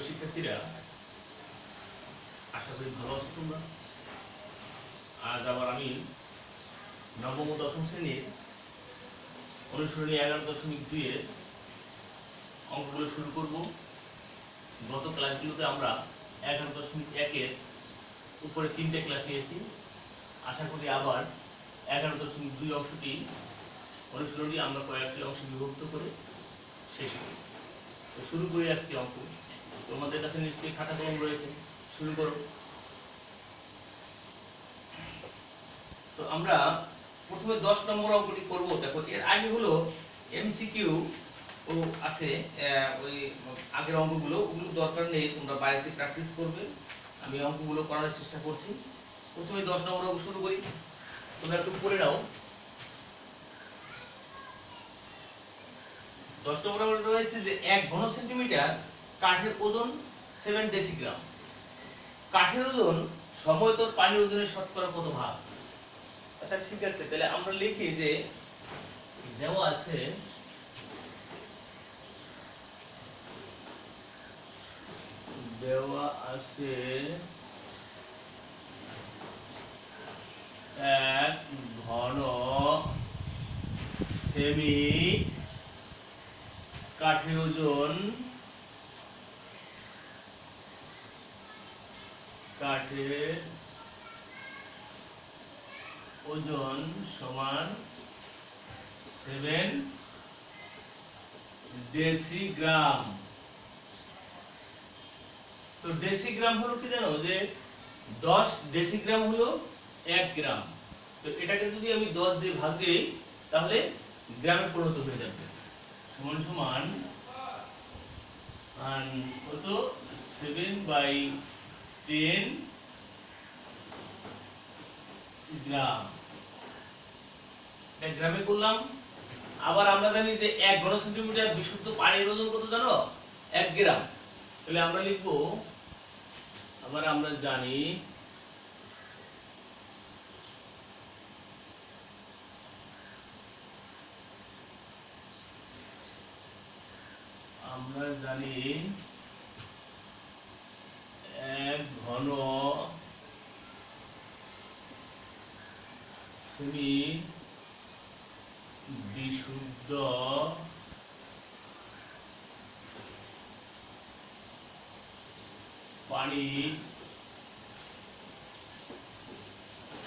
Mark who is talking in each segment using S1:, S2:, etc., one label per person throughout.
S1: প্রিয় শিক্ষার্থীরা, আশা করি ভালো আছো তোমরা। আজ আবার আমি নবম ও দশম শ্রেণীর অনুসরণী 11.2 এর অঙ্কগুলো শুরু করব। গত ক্লাসগুলোতে আমরা 11.1 এর উপরে 3টে ক্লাস নিয়েছি। আশা করি আবার 11.2 অংশটি অনুসরণী আমরা কয়েকটি অংশে বিভক্ত করে শেষ করি। তো শুরু করি আজকে অঙ্ক। তোমাদের কাছে নিশ্চয়ই খাতা কলম রয়েছে, শুরু করো। তো আমরা প্রথমে 10 নম্বর অঙ্কটি করব। দেখো, এর আগে হলো এমসিকিউ ও আছে, ওই আগের অঙ্কগুলো ওগুলো দরকার নেই, তোমরা বাড়িতে প্র্যাকটিস করবে। আমি অঙ্কগুলো করার চেষ্টা করছি। প্রথমে 10 নম্বর অঙ্ক শুরু করি, তোমরা একটু পড়ে নাও। 10 নম্বর অঙ্ক রয়েছে যে 1 ঘন সেন্টিমিটার কাঠের ওজন 7 ডেসিগ্রাম। কাঠের ওজন সমতল পানির ওজনের শতকরা কত ভাগ? আচ্ছা, ঠিক আছে, তাহলে আমরা লিখি যে দেওয়া আছে এক ঘন সেমি কাঠের ওজন সমান 7 ডেসিগ্রাম। তো ডেসিগ্রাম হলো কি জানো, যে 10 ডেসিগ্রাম হলো 1 গ্রাম। তো এটাকে যদি আমি 10 দিয়ে ভাগ দিই তাহলে গ্রামে পরিণত হয়ে যাবে। সমান সমান কত, 7/10 গ্রাম। এটা গ্রামে করলাম। আবার আমরা জানি যে 1 ঘন সেন্টিমিটার বিশুদ্ধ পানির ওজন কত জানো, 1 গ্রাম। তাহলে আমরা লিখবো, আবার আমরা জানি এক ঘন সেমি বিশুদ্ধ পানির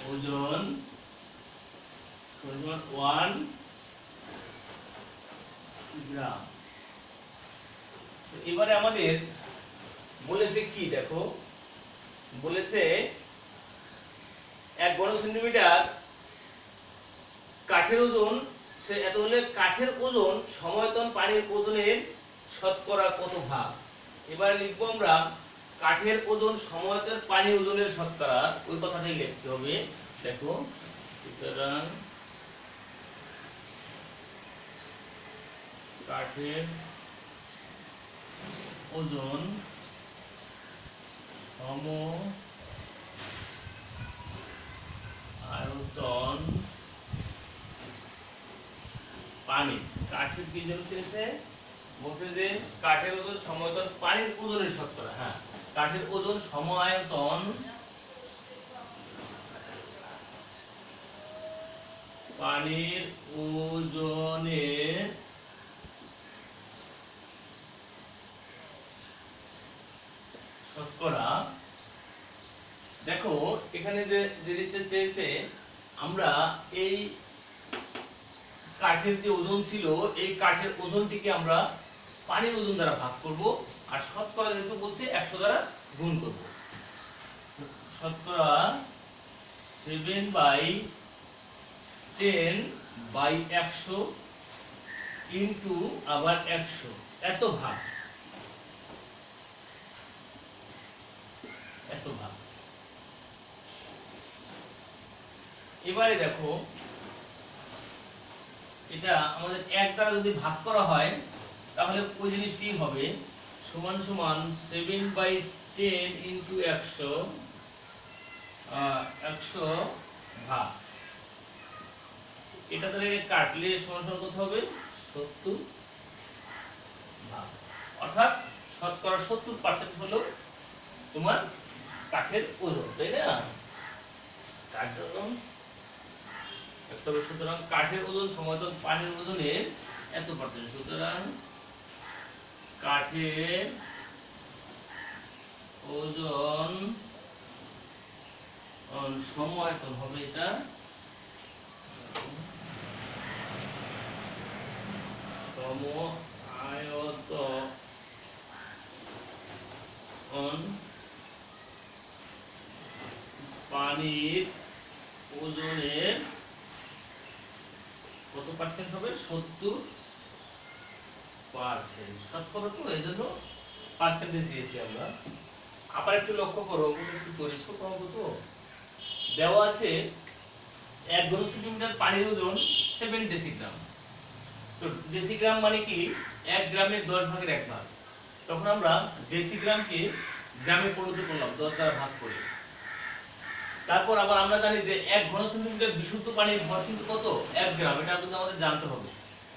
S1: ওজন 1 গ্রাম। এবারে আমাদের বলেছে কি, দেখো বলেছে 1 ঘন সেন্টিমিটার কাঠের ওজন, সে এত হলে কাঠের ওজন সমতল পানির ওজনের শতকরা কত ভাগ। এবারে লিখবো আমরা কাঠের ওজন সমতল পানির ওজনের শতকরা, ওই কথাটাই লিখতে হবে। দেখো, সুতরাং কাঠের ওজন সম আয়তন পানি। কাঠের কি জন্য চেয়েছে, বলছে যে কাঠের ওজন সমায়তন পানির ওজনের শতকরা। হ্যাঁ, কাঠের ওজন সমায়তন পানির ওজনের শতকরা। দেখো এখানে যে জিনিসটা চেয়েছে, আমরা এই কাঠের যে ওজন ছিল, এই কাঠের ওজনটিকে আমরা পানির ওজন দ্বারা ভাগ করব, আর শতকরা যেহেতু বলছে 100 দ্বারা গুণ করব। শতকরা 7/10/100 ইনটু আবার 100, এত ভাগ। এবারে দেখো, এটা আমাদের 1 দ্বারা যদি ভাগ করা হয় তাহলে ওই জিনিসটি হবে সমান সমান 7/10 ইনটু 100 ভাগ। এটা তাহলে কাটলে সমান সমান কত হবে, 70 ভাগ। অর্থাৎ শতকরা 70% হলো তোমার কাঠের ওজন, তাই না? কাঠের ওজন তবে সুতরাং কাঠের ওজন সমান্তরাল পানির ওজনের এত পার্সেন্ট। সুতরাং কাঠের ওজন সমায়তন হবে এটা সমায়তন পানির ওজনের কত পার্সেন্ট হবে? 70%। শতকরা তো এই জন্য পার্সেন্টেজ দিয়েছি আমরা। আবার একটু লক্ষ্য করো, একটু পরিষ্কার করবো তো দেওয়া আছে 1 ঘন সেন্টিমিটার পানির ওজন 7 ডেসিগ্রাম। তো ডেসিগ্রাম মানে কি? 1 গ্রামের 10 ভাগের 1 ভাগ। তখন আমরা ডেসিগ্রামকে গ্রামে পরিণত করলাম 10 দ্বারা ভাগ করে। তারপর আবার আমরা জানি যে 1 ঘন সেন্টিমিটার বিশুদ্ধ পানির ভর কিন্তু কত? 1 গ্রাম। এটা কিন্তু আমাদের জানতে হবে।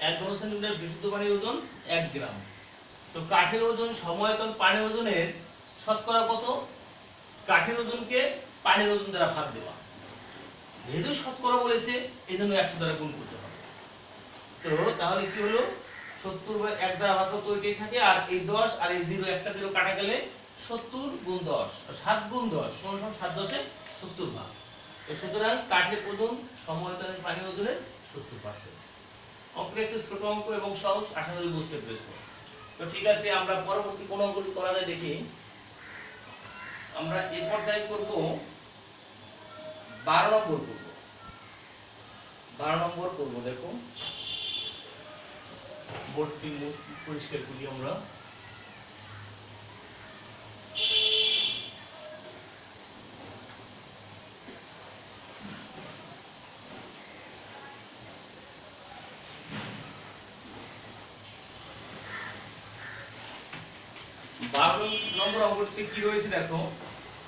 S1: 1 ঘন সেন্টিমিটার বিশুদ্ধ পানির ওজন 1 গ্রাম। তো কাঠের ওজন সমায়তন পানির ওজনের শতকরা কত? কাঠের ওজনকে পানির ওজন দ্বারা ভাগ দেওয়া। যেহেতু শতকরা বলেছে এজন্য 100 দ্বারা গুণ করতে হবে। তো তাহলে কি হলো? 70/1 দ্বারা ভাগ তো এটাই থাকে, আর এই 10 আর এই 0 একটা 0 কাটা গেলে 70 গুণ 10 7 গুণ 10 সমান 7 10 70 ভাগ। তো সুতরাং কাঠের ওজন সমায়তনের পানির ওজনের 70%। অঙ্কটা একটু ছোট অঙ্ক এবং সহজ, আশা করি বুঝতে পেরেছো। তো ঠিক আছে, আমরা পরবর্তী কোন অঙ্কটি করা যায় দেখি। আমরা এই পর্যায়ে করব 12 নম্বর করব। 12 নম্বর করব। দেখো বোর্ডটি পরিষ্কার করি আমরা। নম্বর অঙ্কটিতে কি রয়েছে দেখো,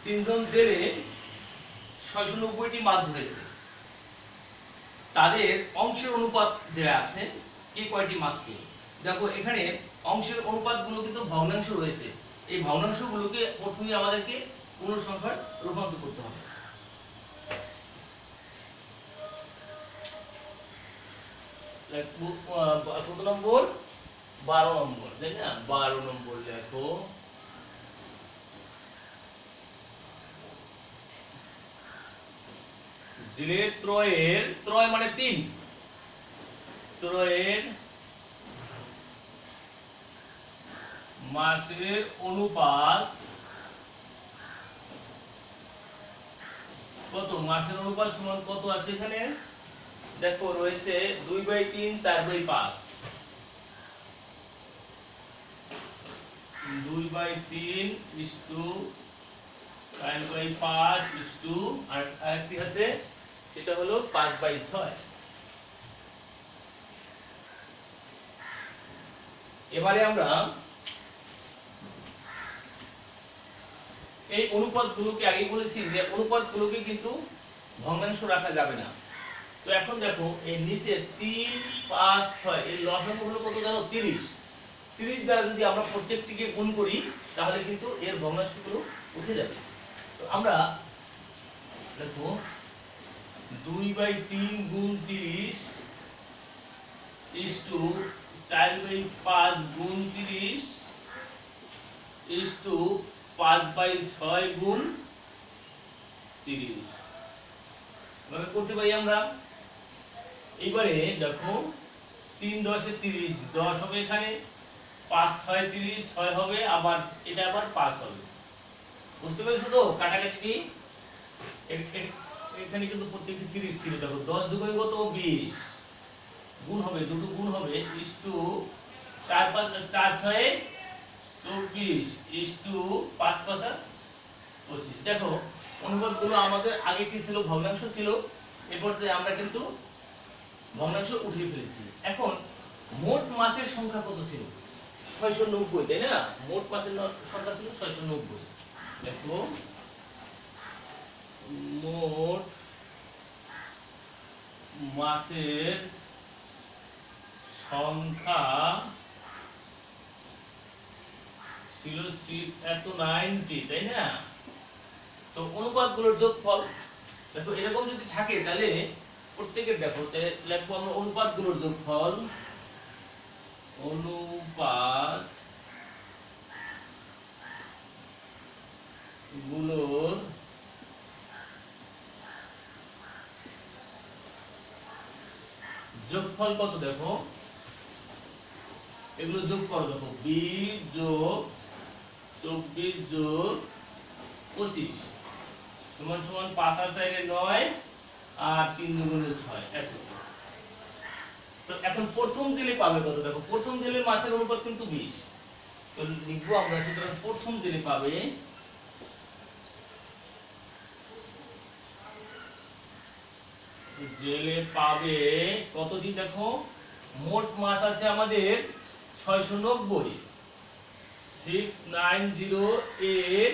S1: 3 জন জেলে 690টি মাছ ধরেছে। তাদের অংশের অনুপাত দেয়া আছে কে কয়টি মাছ পেল। দেখো এখানে অংশের অনুপাতগুলো কিন্তু ভগ্নাংশ রয়েছে। এই ভগ্নাংশগুলোকে প্রথমে আমাদেরকে পূর্ণ সংখ্যায় রূপান্তর করতে হবে। কত নম্বর? 12 নম্বর, তাই না? 12 নম্বর লেখো। জেলে ত্রয়ের, ত্রয় মানে 3, ত্রয়ের মাছের অনুপাত কত? মাছের অনুপাত সমান কত আছে এখানে? দেখো রয়েছে 2/3 4/5। 2/3 4/5 আর আরেকটি আছে সেটা হলো 5/6। এবারে আমরা এই অনুপাতগুলোকে আগে বলেছি যে অনুপাতগুলোকে কিন্তু ভগ্নাংশ রাখা যাবে না। তো এখন দেখো এই নিচে 3 5 6 এই লসাগু হলো কত জানো? 30। 30 দ্বারা যদি আমরা প্রত্যেকটিকে গুণ করি তাহলে কিন্তু এর ভগ্নাংশগুলো উঠে যাবে। তো আমরা দেখো 2/3 গুণ 30 4/5 গুণ 30 5/6 গুণ 30 এভাবে করতে পারি আমরা। এইবারে দেখো 3 10 এ 30, 10 হবে এখানে, 5 6 30, 6 হবে, আবার এটা আবার 5 হবে। বুঝতে পেরেছো তো কাটাকাটি? এখানে কিন্তু প্রত্যেকটি 30 ছিল। দেখো 10 দুগুণে কত? 20 গুণ হবে, দুটো গুণ হবে 4 5 4 6 24 5 5 25। দেখো অনুপাতগুলো আমাদের আগে কি ছিল? ভগ্নাংশ ছিল। এরপর আমরা কিন্তু ভগ্নাংশ উঠিয়ে ফেলেছি। এখন মোট মাছের সংখ্যা কত ছিল? 690, তাই না? মোট মাছের সংখ্যা ছিল 690। দেখো মোট মাছের সংখ্যা ছিল এত 90, তাই না? তো অনুপাতগুলোর যোগফল দেখো এরকম যদি থাকে তাহলে প্রত্যেকের দেখো লিখবো আমরা অনুপাতগুলোর যোগফল, অনুপাত গুলোর যোগফল কত দেখো, এগুলো যোগ করো দেখো 20 যোগ 24 যোগ 25 সমান সমান 5 আর 4 এর 9 আর 3 দুগুণে 6 এত। তো এখন প্রথম জেলে পাবে কত দেখো, প্রথম জেলের মাসের অনুপাত কিন্তু 20। তো লিখবো আমরা, সুতরাং প্রথম জেলে পাবে কতটি দেখো, মোট মাস আছে আমাদের 690। 690 এর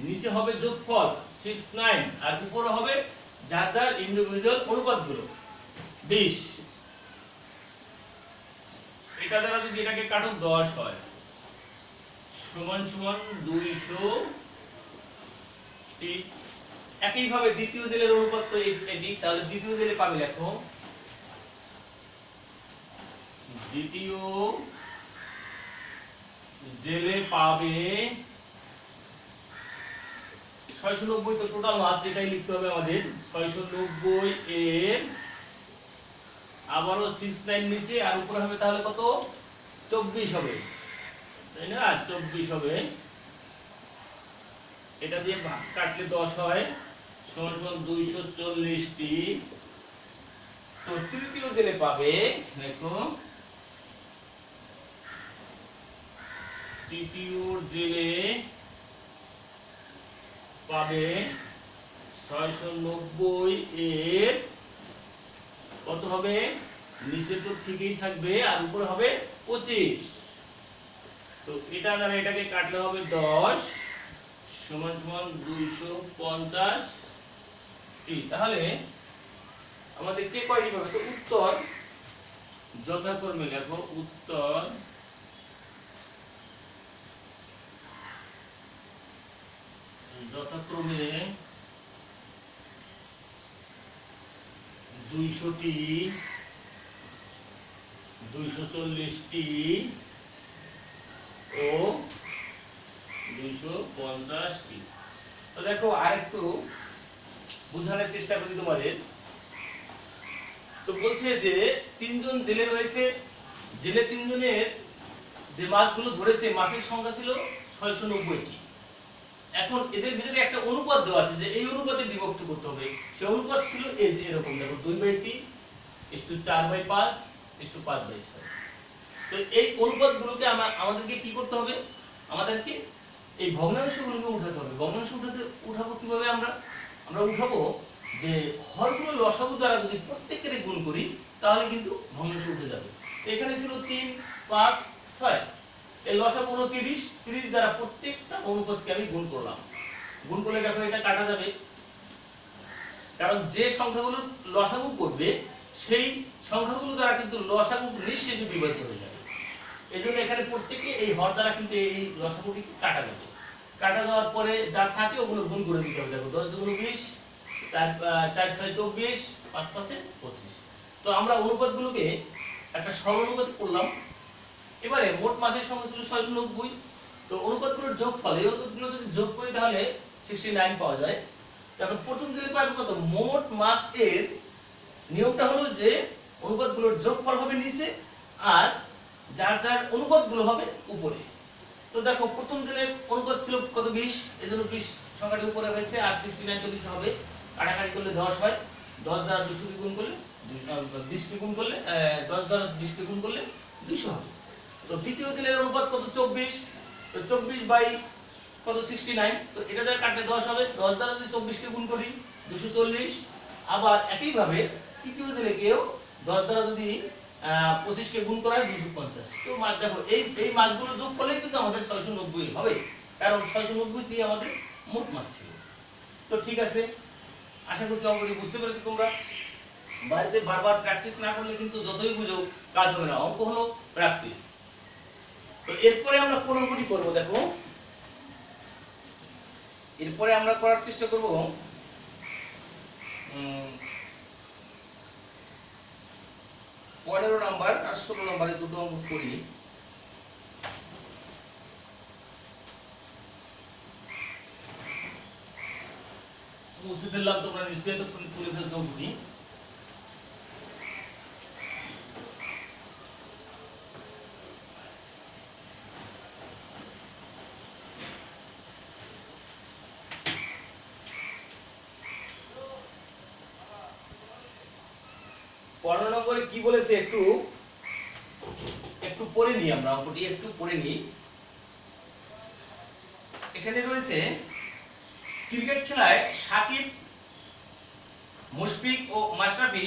S1: নিচে হবে যোগফল 69 আর উপরে হবে যার যার ইন্ডিভিজুয়াল অনুপাতগুলো 20। এটা দ্বারা যদি এটাকে কাটো 10 হয় সমান সমান 200। ঠিক একইভাবে দ্বিতীয় জেলের অনুপাত তো এটি, তাহলে দ্বিতীয় জেলে পাবে দেখো, দ্বিতীয় জেলে পাবে 690। তো টোটাল মাস এটাই লিখতে হবে আমাদের, 690 এর আবারও 69 নিচে আর উপরে হবে, তাহলে কত 24 হবে, তাই না? 24 হবে। এটা দিয়ে কাটলে 10 হয় সমান সমান 240টি। তো তৃতীয় জেলে পাবে দেখো, তৃতীয় জেলে পাবে 690 এর কত হবে, নিচে তো ঠিকই থাকবে আর উপরে হবে 25। তো এটা দ্বারা এটাকে কাটলে হবে 10 সমান সমান 250। তাহলে আমাদের কে কয়টি পাবে, তো উত্তর যথাক্রমে লেখো, উত্তর যথাক্রমে 200টি, 240টি ও 250টি। তো দেখো আরেকটু বোঝানোর চেষ্টা করি তোমাদের। তো বলছে যে তিনজন জেলে রয়েছে, জেলে তিনজনের যে মাছগুলো ধরেছে মাছের সংখ্যা ছিল 690টি। এখন এদের ভিতরে একটা অনুপাত দেওয়া আছে যে এই অনুপাতে বিভক্ত করতে হবে। সেই অনুপাত ছিল এই যে এরকম দেখো 2/3 4/5 5/6। তো এই অনুপাতগুলোকে আমাদেরকে কি করতে হবে, আমাদেরকে এই ভগ্নাংশগুলোকে উঠাতে হবে। ভগ্নাংশ উঠাবো কিভাবে, আমরা উঠাবো যে হরগুলো লসাগু দ্বারা যদি প্রত্যেকের গুণ করি তাহলে কিন্তু ভগ্নাংশ উঠে যাবে। এখানে ছিল 3 5 6, এই লসাগু হলো 30, 30 দ্বারা প্রত্যেকটা অনুপাতকে আমি গুণ করলাম। গুণ করলে দেখো এটা কাটা যাবে, কারণ যে সংখ্যাগুলো লসাগু করবে সেই সংখ্যাগুলো দ্বারা কিন্তু লসাগু নিঃশেষে বিভাজিত হয়ে যাবে। এইজন্য এখানে প্রত্যেককে এই হর দ্বারা কিন্তু এই লসাগুটি কাটা যাবে। কাটা যাওয়ার পরে যা থাকে ওগুলো গুণ করে দিতে হবে। দেখো 10 দুগুণ 20, 4 4 6 24, 5 5 25। তো আমরা অনুপাতগুলোকে একটা সরল করলাম। এবারে মোট মাসের সংখ্যা ছিল 690। তো অনুপাতগুলোর যোগফল, এই অনুপাতগুলো যদি যোগ করি তাহলে 69 পাওয়া যায়। এখন প্রথম জেলে পাবে কত, মোট মাস এর নিয়মটা হলো যে অনুপাতগুলোর যোগফল হবে নিচে আর যার যার অনুপাতগুলো হবে উপরে। তো দেখো প্রথম জেলের অনুপাত ছিল কত 20, এজন্য 20 সংখ্যাটি উপরে হয়েছে আর 69 তো নিচে হবে। কাটাকাটি করলে 10 হয়, 10 দ্বারা 200 কে গুণ করলে 20 কে গুণ করলে 10 দ্বারা 20 কে গুণ করলে 200 হবে। তো দ্বিতীয় জেলের অনুপাত কত 24, তো 24 বাই কত 69, তো এটা দ্বারা কাটলে 10 হবে, 10 দ্বারা যদি 24 কে গুণ করি 240। আবার একইভাবে তৃতীয় জেলেকেও 10 দ্বারা যদি 25 কে গুণ করা হয় 250। তো মাছ দেখো এই মাছগুলো যোগ করলেই কিন্তু আমাদের 690 হবে, কারণ 690 টি আমাদের মোট মাছ ছিল। তো ঠিক আছে, আশা করছি অঙ্কটি বুঝতে পেরেছো তোমরা। বাড়িতে বারবার প্র্যাকটিস না করলে কিন্তু যতই বুঝো কাজ হবে না, অঙ্ক হলো প্র্যাকটিস। তো এরপরে আমরা কোন অঙ্কটি করব দেখো, এরপরে আমরা করার চেষ্টা করব 15 নাম্বার আর 16 নাম্বারে দুটো অঙ্ক করি। মুছে ফেললাম, তোমরা নিশ্চয়ই তো তুলে ফেলছো অঙ্কটি। পনেরো নম্বরে কি বলেছে একটু একটু পড়ে নিই, আমরা অঙ্কটি একটু পড়ে নিই। এখানে রয়েছে ক্রিকেট খেলায় সাকিব, মুশফিক ও মাশরাফি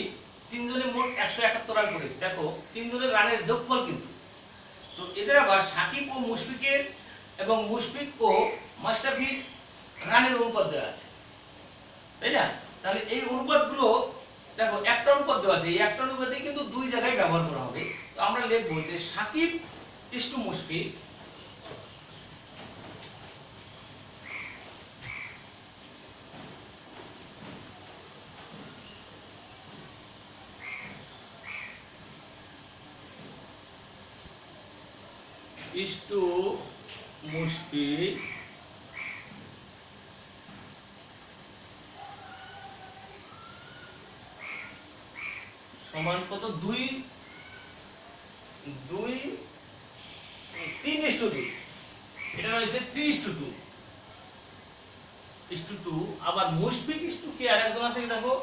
S1: তিনজনে মোট 171 রান করেছে। দেখো তিনজনের রানের যোগফল কিন্তু, তো এদের আবার সাকিব ও মুশফিকের এবং মুশফিক ও মাশরাফির রানের অনুপাত দেওয়া আছে, তাই না? তাহলে এই অনুপাতগুলো দেখো একটা অনুপাত দেওয়া আছে, এই একটা অনুপাতেই কিন্তু দুই জায়গায় ব্যবহার করা হবে। তো আমরা লিখব যে সাকিব ইসটু মুশফিক ইসটু মুশফিক সমান কত? 2 2 3:2। এটা রয়েছে 3:2 2 আবার মুশফিক ইসটু কে আর একজন আছে দেখো,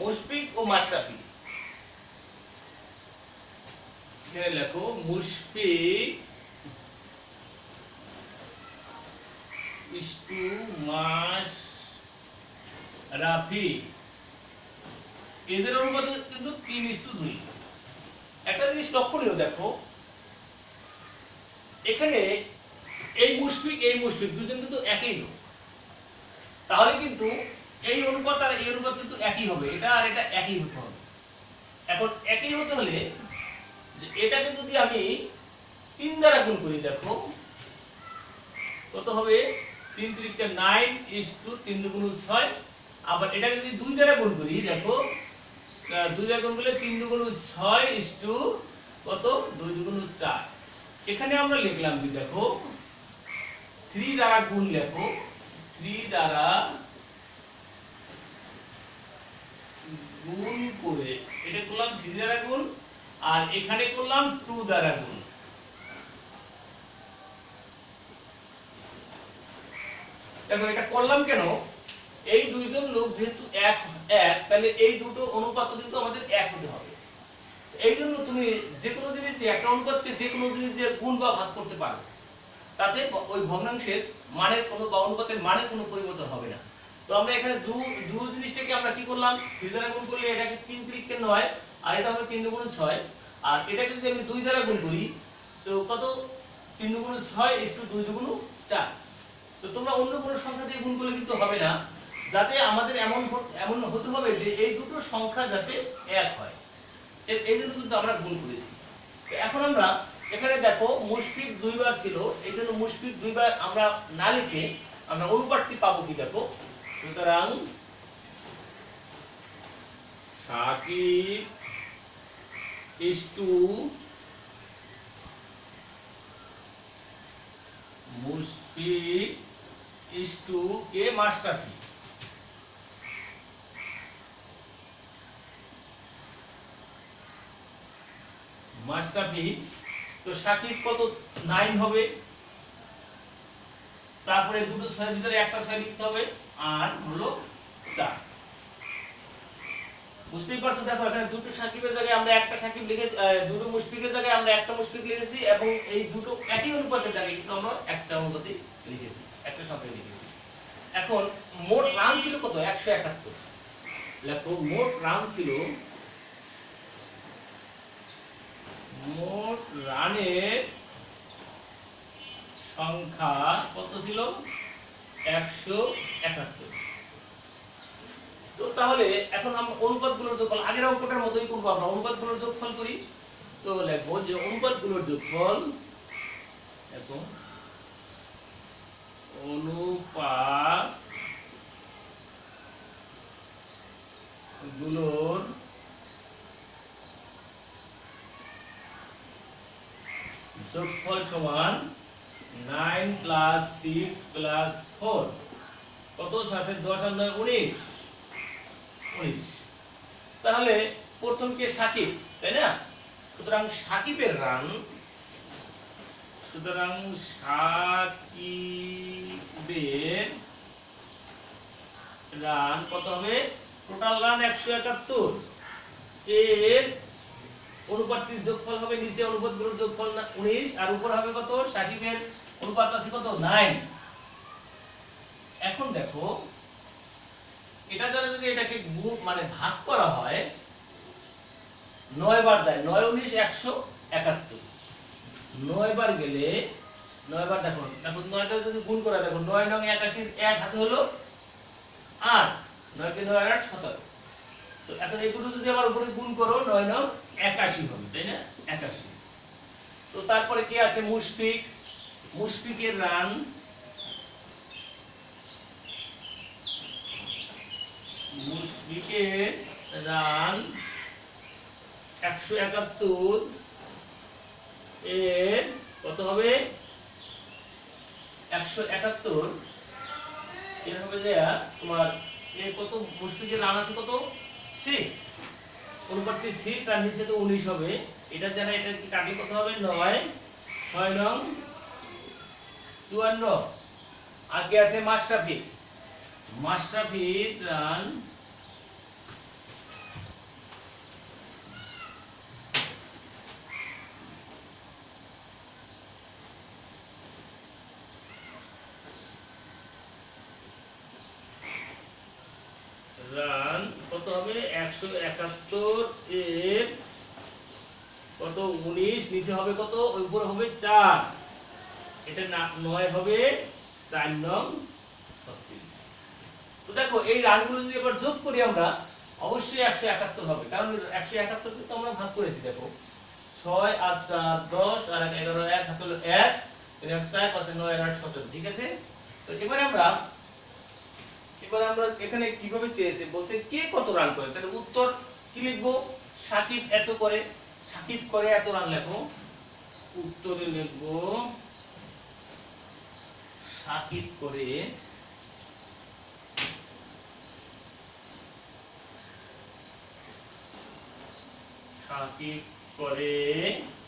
S1: মুশফিক ও মাশরাফি। এখানে লেখো মুশফিক ইসটু মাশরাফি, এদের অনুপাত কিন্তু 3:2। একটা জিনিস লক্ষণীয় দেখো, এখানে এই মুশফিক দুজন কিন্তু একই লোক, তাহলে কিন্তু এই অনুপাত আর এই অনুপাত কিন্তু একই হবে, এটা আর এটা একই হতে হবে। এখন একই হতে হলে যে এটাকে যদি আমি 3 দ্বারা গুণ করি, দেখো কত হবে? 3 3 9 3 2 6। আবার এটাকে যদি 2 দ্বারা গুণ করি, দেখো 2 দ্বারা গুণ করলে 3 2 6 কত? 2 2 4। এখানে আমরা লিখলাম কি দেখো 3 দ্বারা গুণ, লেখো 3 দ্বারা গুণ করে এটা করলাম 3 দ্বারা গুণ, আর এখানে করলাম 2 দ্বারা গুণ। দেখো এটা করলাম কেন? এই দুইজন লোক যেহেতু এক এক, তাহলে এই দুটো অনুপাত কিন্তু আমাদের এক হতে হবে। এই জন্য তুমি যে কোনো জিনিস দিয়ে একটা অনুপাতকে যে কোনো জিনিস দিয়ে গুণ বা ভাগ করতে পারো, তাতে ওই ভগ্নাংশের মানের কোনো বা অনুপাতের মানের কোনো পরিবর্তন হবে না। তো আমরা এখানে দু জিনিসটাকে আমরা কি করলাম? 3 দ্বারা গুণ করলে এটাকে 3 3 9, আর এটা হবে 3 2 6। আর এটাকে যদি আমি 2 দ্বারা গুণ করি, তো কত? 3 2 6 2 2 4। তো তোমরা অন্য কোনো সংখ্যা দিয়ে গুণ করলে কিন্তু হবে না, যাতে আমাদের এমন হতে হবে যে এই দুটো সংখ্যা যাতে এক হয়, এই জন্য কিন্তু আমরা গুণ করেছি। তো এখন আমরা এখানে দেখো মুশফিক 2 বার ছিল, এই জন্য মুশফিক 2 বার আমরা না লিখে আমরা অনুপাতটি পাবো কি দেখো। সুতরাং সাকিব ইসটু মুশফিক ইসটু কে? মাশরাফি। মাশরাফি, তো সাকিব কত? 9 হবে, তারপরে দুটো 6 ভিতরে একটা 6 লিখতে হবে, আর হলো 4। বুঝতেই পারছো? দেখো এখানে দুটো সাকিবের জায়গায় আমরা একটা সাকিব লিখে, দুটো মুশফিকের জায়গায় আমরা একটা মুশফিক লিখেছি, এবং এই দুটো একই অনুপাতের জায়গায় কিন্তু আমরা একটা অনুপাতে লিখেছি, একটা সংখ্যা লিখেছি। এখন মোট রান ছিল কত? 171। দেখো মোট রান ছিল, মোট রানের সংখ্যা কত ছিল? 171। তো তাহলে এখন আমরা অনুপাতগুলোর যোগফল আগের অঙ্কটার মতোই করব, আমরা অনুপাতগুলোর যোগফল করি। তো লিখব যে অনুপাতগুলোর যোগফল দেখো অনুপাত গুলোর যোগফল সমান 9 প্লাস 6 প্লাস 4 কত 7 10 আর 9 19 19। তাহলে প্রথম কে সাকিব, তাই না? সুতরাং সাকিবের রান, সুতরাং সাকিবের রান কত হবে? টোটাল রান 171, এর অনুপাতটির যোগফল হবে, নিচে অনুপাতগুলোর যোগফল 19 আর উপর হবে কত? সাকিবের অনুপাত আছে কত? 9। এখন দেখো এটা দ্বারা যদি এটাকে গুণ মানে ভাগ করা হয় 9 বার যায়, 9 19 171, 9 বার গেলে 9 বার দেখো 9 টা যদি গুণ করা, দেখো 9 নং 81 এক হাতে হলো 8, 9 কে 9 আর 8 17। তো এখন এই দুটো যদি আবার উপরে গুণ করো 9 নং 81 হবে, তাই না? 81। তো তারপরে কি আছে? মুশফিক, মুশফিকের রান, মুশফিকের রান 171, এর কত হবে? 171 এর হবে যে তোমার এর কত? মুশফিকের রান আছে কত? 6, অনুপাতটি 6 আর নিচে তো 19 হবে। এটা জানা, এটা কি কাটি কত হবে? 9 6 নং 54। আগে আছে মাশরাফি, মাশরাফির রান রান কত হবে? 171, এর কত? 19, নিচে হবে কত? ওই উপরে হবে 4, এটা 9 হবে 4 নং 36। তো দেখো এই রানগুলো যদি এবার যোগ করি আমরা, অবশ্যই 171 হবে, কারণ 171 কে তো আমরা ভাগ করেছি। দেখো 6 আর 4 10 আর 11 1 হাতে হলো 1, 3 4 5 9 আর 8 17, ঠিক আছে? তো এবারে আমরা এখানে কিভাবে চেয়েছে, বলছে কে কত রান করে, তাহলে উত্তর কি লিখবো? সাকিব এত করে, সাকিব করে এত রান লেখো, উত্তরে লিখবো সাকিব করে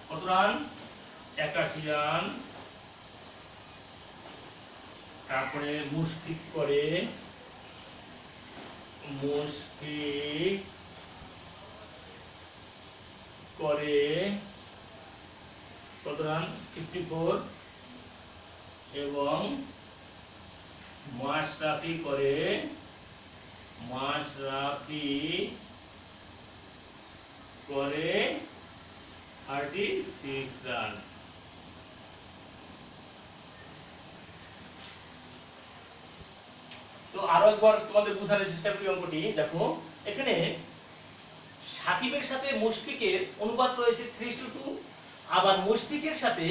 S1: কত রান? 81 রান। তারপরে মুশফিক করে কত রান? 54, এবং মাশরাফি করে 36 রান। তো আরো একবার তোমাদের বোঝানোর চেষ্টা করি অঙ্কটি। দেখো এখানে সাকিবের সাথে মুশফিকের অনুপাত রয়েছে 3:2, আবার মুশফিকের সাথে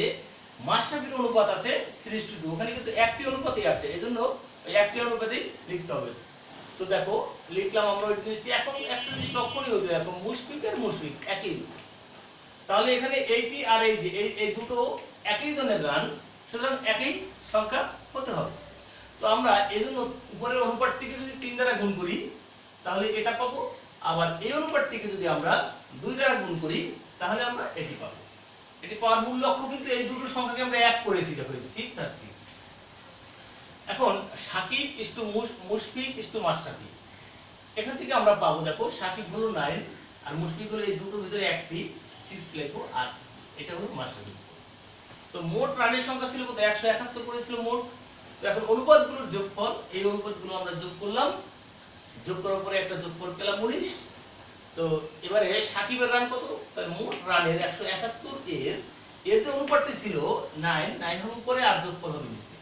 S1: মাশরাফির অনুপাত আছে 3:2। ওখানে কিন্তু একটি অনুপাতই আছে, এজন্য ওই একটি অনুপাতেই লিখতে হবে। তো দেখো লিখলাম আমরা ওই জিনিসটি। এখন একটা জিনিস লক্ষ্য করি, দেখো মুশফিক একই, তাহলে এখানে এইটি আর এই যে এই দুটো একই জনের রান, সুতরাং একই সংখ্যা হতে হবে। তো আমরা এজন্য উপরের অনুপাতটিকে যদি 3 দ্বারা গুণ করি তাহলে এটা পাবো, আবার এই অনুপাতটিকে যদি আমরা 2 দ্বারা গুণ করি তাহলে আমরা এটি পাবো। এটি পাওয়ার মূল লক্ষ্য কিন্তু এই দুটো সংখ্যাকে আমরা এক করেছি, দেখো 6 আর 6। এখন সাকিব ইসটু মুশফিক ইসটু মাশরাফি, এখান থেকে আমরা পাবো, দেখো সাকিব হলো 9 আর মুশফিক হলো এই দুটোর ভিতরে একটি 6 লিখবো, আর এটা হলো মাশরাফি। তো মোট রানের সংখ্যা ছিল কত? 171 করেছিল মোট। তো এখন অনুপাতগুলোর যোগফল, এই অনুপাতগুলো আমরা যোগ করলাম, যোগ করার পরে একটা যোগফল পেলাম 19। তো এবারে সাকিবের রান কত? তাহলে মোট রানের 171 এর যে অনুপাতটি ছিল 9 হবে উপরে আর যোগফল হবে নিচে।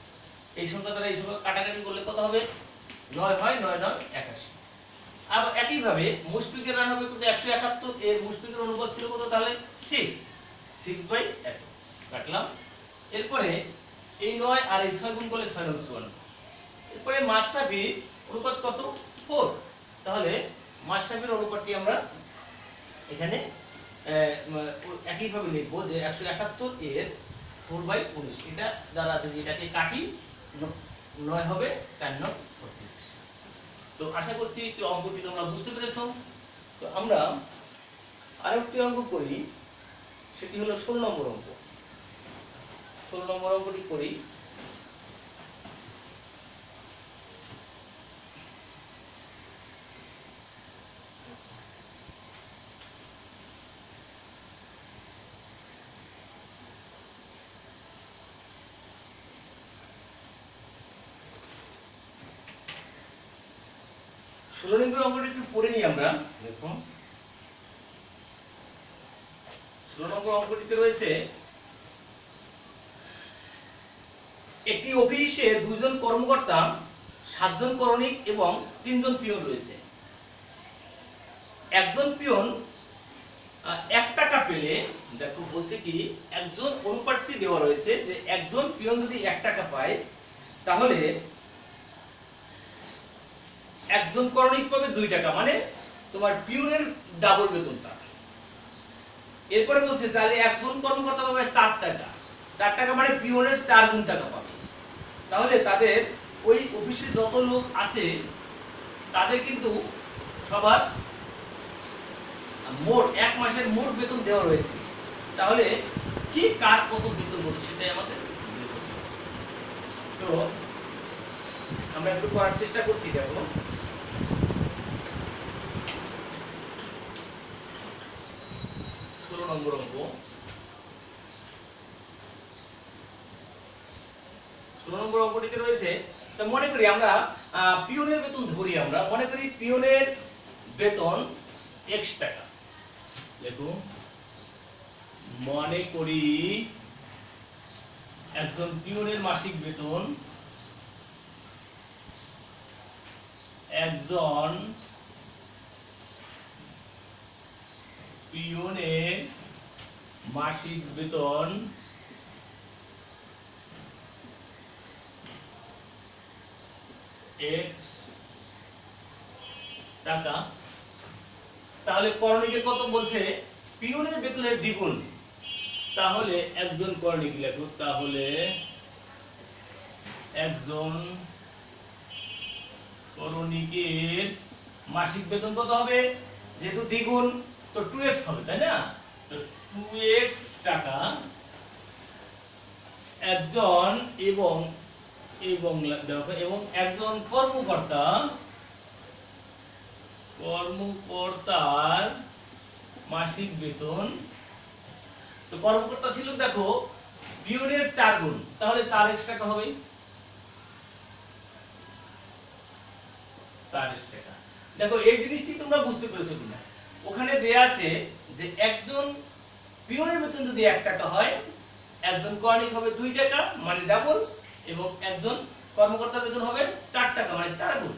S1: এই সংখ্যা দ্বারা এই সংখ্যা কাটাকাটি করলে কত হবে? 9 হয় 9 9 81। আবার একই ভাবে মুশফিকের রান হবে কত? 171, এর মুশফিকের অনুপাত ছিল কত? তাহলে 6 6/1 কাটলাম। এরপরে এই 9 আর এই 6 গুণ করলে 6 9 54। এরপরে মাশরাফির অনুপাত কত? 4। তাহলে মাশরাফির অনুপাতটি আমরা এখানে একইভাবে লিখবো যে 171 এর 4/19। এটা দ্বারা যদি এটাকে কাটি 9 হবে 4 9 36। তো আশা করছি যে অঙ্কটি তোমরা বুঝতে পেরেছো। তো আমরা আরেকটি অঙ্ক করি, সেটি হলো 16 নম্বর অঙ্ক। 16 নম্বর অঙ্কটি করি। ষোলো নম্বর অঙ্কটি একটু পড়ে নিই আমরা। দেখো 16 নম্বর অঙ্কটিতে রয়েছে, একটি অফিসে 2 জন কর্মকর্তা, 7 জন করণিক এবং 3 জন পিয়ন রয়েছে। একজন পিয়ন 1 টাকা পেলে, দেখো বলছে কি একজন অনুপাতটি দেওয়া রয়েছে যে একজন পিয়ন যদি 1 টাকা পায় তাহলে একজন করণিক পাবে 2 টাকা, মানে তোমার পিয়নের ডাবল বেতনটা। এরপরে বলছে তাহলে একজন কর্মকর্তা পাবে 4 টাকা। 4 টাকা মানে পিয়নের 4 গুণ টাকা পাবে। তাহলে তাদের ওই অফিসে যত লোক আছে তাদের কিন্তু সবার মোট 1 মাসের মোট বেতন দেওয়া রয়েছে। তাহলে কি কার কত বেতন বলছে সেটাই আমাদের বের করতে হবে। তো আমরা একটু করার চেষ্টা করছি। দেখো 16 নম্বর অঙ্ক। 16 নম্বর অঙ্কটিতে রয়েছে, তো মনে করি আমরা পিয়নের বেতন ধরি, আমরা মনে করি পিয়নের বেতন x টাকা। দেখো মনে করি একজন পিয়নের মাসিক বেতন, একজন পিয়নের মাসিক বেতন x টাকা। তাহলে করণিকের কত বলছে? পিয়নের বেতনের দ্বিগুণ। তাহলে একজন করণিক লেখো, তাহলে একজন করণিকের মাসিক বেতন কত হবে? যেহেতু দ্বিগুণ তো 2x হবে, তাই না? তো 2x টাকা একজন এবং দেখো এবং একজন কর্মকর্তার মাসিক বেতন। তো কর্মকর্তা ছিল দেখো পিয়নের 4 গুণ, তাহলে 4x টাকা হবে। 4x টাকা। দেখো এই জিনিসটি তোমরা বুঝতে পেরেছো কিনা? ওখানে দেয়া আছে যে একজন পিয়নের বেতন যদি 1 টাকা হয়, একজন করণিক হবে 2 টাকা মানে ডাবল, এবং একজন কর্মকর্তার বেতন হবে 4 টাকা মানে 4 গুণ।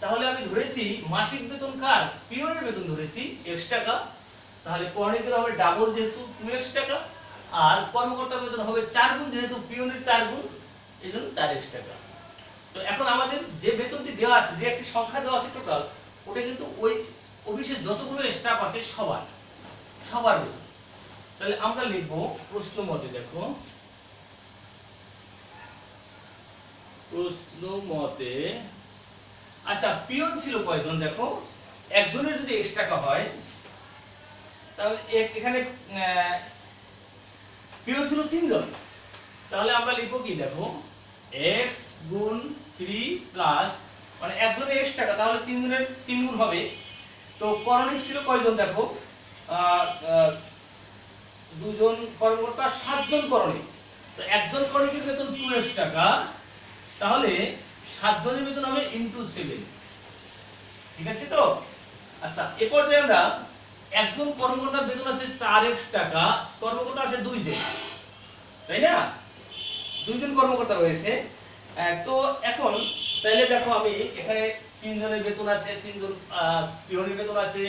S1: তাহলে আমি ধরেছি মাসিক বেতন কার? পিয়নের বেতন ধরেছি x টাকা। তাহলে করণিকের হবে ডাবল যেহেতু 2x টাকা, আর কর্মকর্তার বেতন হবে 4 গুণ যেহেতু পিয়নের 4 গুণ, এজন্য 4x টাকা। তো এখন আমাদের যে বেতনটি দেওয়া আছে, যে একটি সংখ্যা দেওয়া আছে টোটাল, ওটা কিন্তু ওই অফিসের যতগুলো স্টাফ আছে সবার বেতন। তাহলে আমরা লিখব প্রশ্ন মতে, দেখো প্রশ্ন মতে, আচ্ছা পিয়ন ছিল কয়জন? দেখো একজনের যদি x টাকা হয় তাহলে এখানে পিয়ন ছিল 3 জন। তাহলে আমরা লিখব কি? দেখো x গুণ 3 প্লাস, মানে একজনের x টাকা তাহলে 3 জনের 3 গুণ হবে। তো করণিক ছিল কয়জন? দেখো 2 জন কর্মকর্তা, 7 জন করণিক। তো একজন করণিকের বেতন 2x টাকা, তাহলে 7 জনের বেতন হবে ইনটু 7। ঠিক আছে তো? আচ্ছা এই পর্যায়ে আমরা একজন কর্মকর্তার বেতন আছে 4x টাকা, কর্মকর্তা আছে 2 জন, তাই না? 2 জন কর্মকর্তা রয়েছে। তো এখন তাহলে দেখো আমি এখানে 3 জনের বেতন আছে, 3 জন পিয়নের বেতন আছে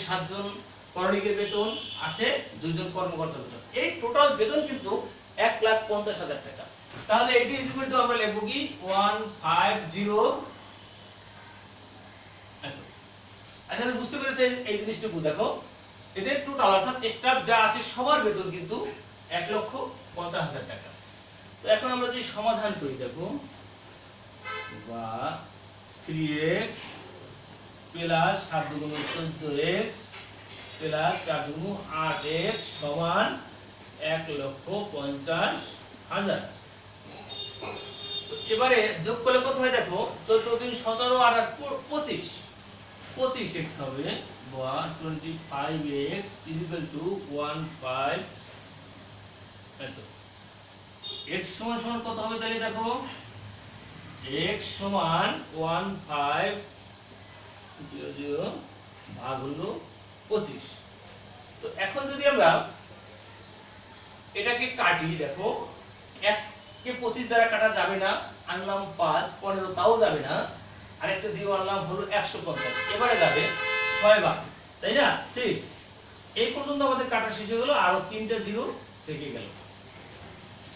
S1: 7 জন করণিকের বেতন আছে, 2 জন কর্মকর্তার বেতন। এই টোটাল বেতন কিন্তু 1,50,000 টাকা। তাহলে এটি ইকুয়াল টু আমরা লিখব কি 150। আচ্ছা বুঝতে পেরেছো এই জিনিসটুকু দেখো, এদের টোটাল অর্থাৎ স্টাফ যা আছে সবার বেতন কিন্তু 1,50,000 টাকা। তো এখন আমরা যদি সমাধান করি দেখো, বা 3x প্লাস 7 দুগুণ 14x প্লাস 4 দুগুণ 8x সমান 1,50,000। এবারে যোগ করলে কত হয় দেখো, 14 3 17 আর 25, 25x হবে, বা 25x = 15। এত x সমান সমান কত হবে তাহলে দেখো, x সমান 1500 ভাগ হলো 25। তো এখন যদি আমরা এটাকে কাটি দেখো, 1 কে 25 দ্বারা কাটা যাবে না, আনলাম 5, 15 তাও যাবে না, আরেকটা জিরো আনলাম হলো 150, এবারে যাবে 6 বার, তাই না 6। এই পর্যন্ত আমাদের কাটা শেষ হয়ে গেল, আরো 3টা জিরো থেকে গেল।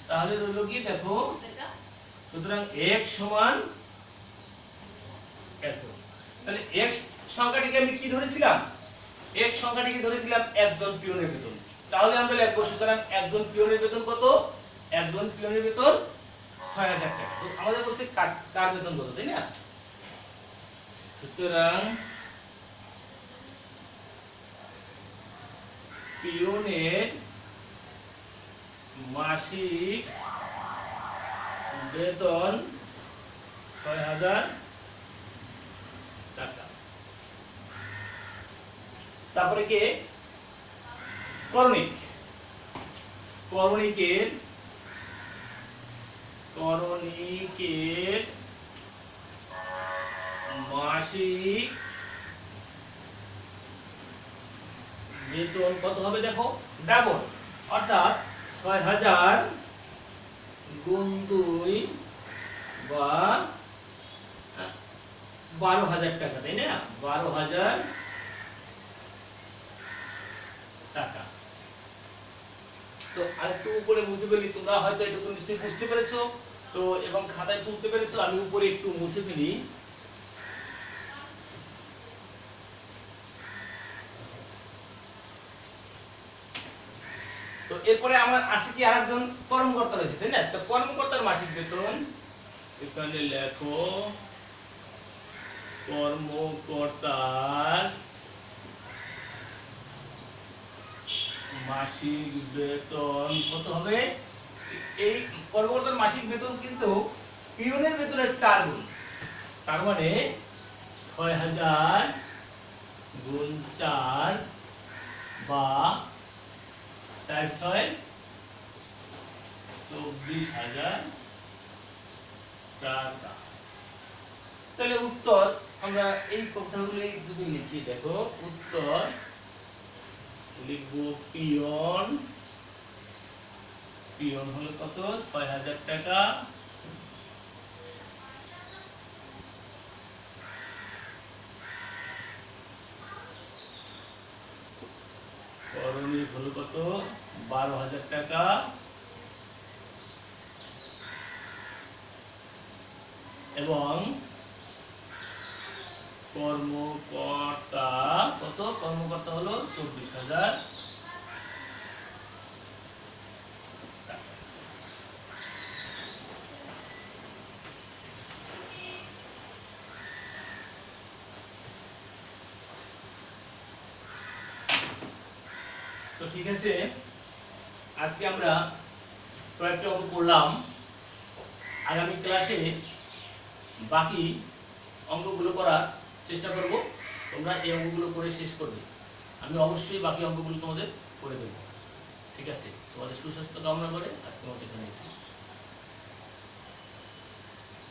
S1: তাহলে রইল কি দেখো, সুতরাং x সমান এত। তাহলে x সংখ্যাটিকে আমি কি ধরেছিলাম, x সংখ্যাটিকে ধরেছিলাম একজন পিয়নের বেতন। তাহলে আমরা লিখব, সুতরাং একজন পিয়নের বেতন কত, একজন পিয়নের বেতন 6,000 টাকা। তো আমাদের বলছে কার বেতন কত, তাই না? সুতরাং পিয়নের মাসিক বেতন 6,000 টাকা। তারপরে কে, করণিক, করণিকের মাসিক বেতন কত হবে দেখো, ডাবল, অর্থাৎ 6,000 গুণ 2 বা 12,000 টাকা, তাই না? 12,000 টাকা। তো আরেকটু উপরে মুছে ফেলি, তোমরা হয়তো এটুকু নিশ্চয়ই বুঝতে পেরেছো তো, এবং খাতায় তুলতে পেরেছো। আমি উপরে একটু মুছে ফেলি। তো এরপরে আমার আছে কি আরেকজন কর্মকর্তা রয়েছে, তাই না? তো কর্মকর্তার মাসিক বেতন এখানে লেখো, কর্মকর্তার মাসিক বেতন কত হবে। এই কর্মকর্তার মাসিক বেতন কিন্তু পিয়নের বেতনের 4 গুণ, তার মানে 6,000 গুণ 4 বা 4 6 24,000 টাকা। তাহলে উত্তর আমরা এই কথাগুলি যদি লিখি দেখো, উত্তর লিখব পিয়ন, পিয়ন হলো কত, 6,000 টাকা। করণিক হলো কত, 12,000 টাকা। এবং কর্মকর্তা কত, কর্মকর্তা হলো 24,000 টাকা। তো ঠিক আছে, আজকে আমরা কয়েকটা অঙ্ক করলাম। আগামী ক্লাসে বাকি অঙ্কগুলো করার চেষ্টা করব। তোমরা এই অঙ্কগুলো করে শেষ করবে, আমি অবশ্যই বাকি অঙ্কগুলো তোমাদের করে দেবো। ঠিক আছে, তোমাদের সুস্বাস্থ্য কামনা করে আজকে আমাদের এখানে